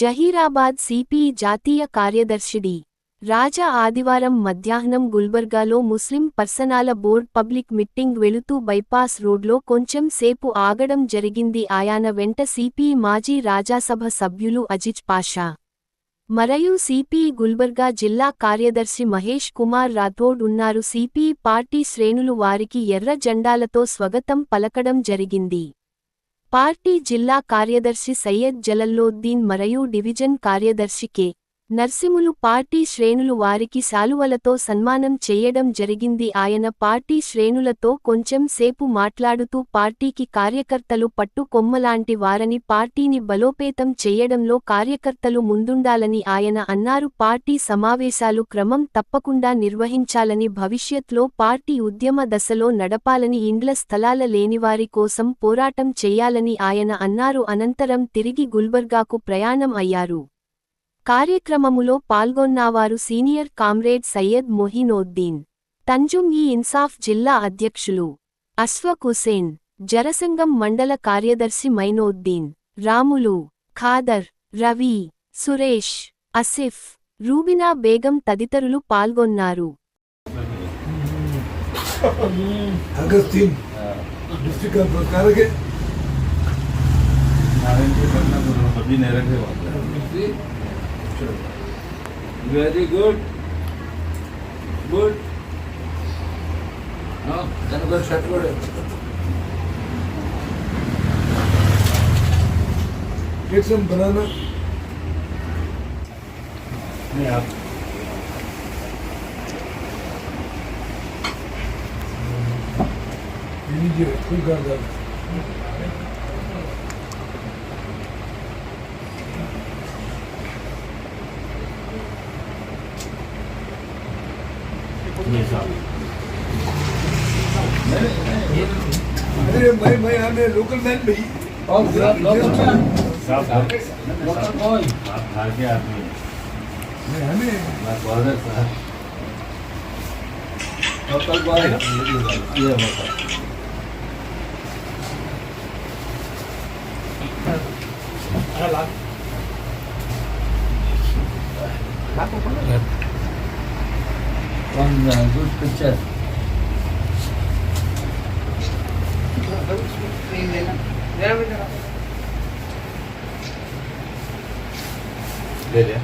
Zaheerabad CPI జాతీయ కార్యదర్శి D. రాజా ఆదివారం మధ్యాహ్నం గుల్బర్గాలో ముస్లిం పర్సనాల బోర్డ్ పబ్లిక్ మీటింగ్ వెళుతూ బైపాస్ రోడ్లో కొంచెం సేపు ఆగడం జరిగింది. ఆయన వెంట సిపిఐ మాజీ రాజ్యసభ సభ్యులు అజిజ్ పాషా మరియు సిపిఐ గుల్బర్గా జిల్లా కార్యదర్శి మహేష్ కుమార్ రాథోడ్ ఉన్నారు. సిపిఐ పార్టీ శ్రేణులు వారికి ఎర్ర జెండాలతో స్వాగతం పలకడం జరిగింది. పార్టీ జిల్లా కార్యదర్శి సయ్యద్ జలల్లోద్దీన్ మరియు డివిజన్ కార్యదర్శి కె. నర్సింహులు పార్టీ శ్రేణులు వారికి శాలువలతో సన్మానం చేయడం జరిగింది. ఆయన పార్టీ శ్రేణులతో కొంచెం సేపు మాట్లాడుతూ పార్టీకి కార్యకర్తలు పట్టుకొమ్మలాంటి వారని, పార్టీని బలోపేతం చేయడంలో కార్యకర్తలు ముందుండాలని ఆయన అన్నారు. పార్టీ సమావేశాలు క్రమం తప్పకుండా నిర్వహించాలని, భవిష్యత్లో పార్టీ ఉద్యమ దశలో నడపాలని, ఇండ్ల స్థలాల లేనివారి కోసం పోరాటం చేయాలని ఆయన అన్నారు. అనంతరం తిరిగి గుల్బర్గాకు ప్రయాణం అయ్యారు. కార్యక్రమములో పాల్గొన్నవారు సీనియర్ కామ్రేడ్ సయ్యద్ మొహినోద్దీన్, తంజుమ్-ఇ-ఇన్సాఫ్ జిల్లా అధ్యక్షులు అష్ఫాక్ హుసేన్, జనసంఘం మండల కార్యదర్శి మైనోద్దీన్, రాములు, ఖాదర్, రవి, సురేష్, ఆసిఫ్, రూబినా బేగం తదితరులు పాల్గొన్నారు. Very good. Good. No, then go shut go. Get some banana. Yeah. You need your full guard. अरे मैं हमें लोकल मैन भाई और लोकल मैन लोकल बॉय आप घर के आदमी मैं हमें मैं बॉर्डर सर लोकल बॉय ये होता one good picture. ले लिया।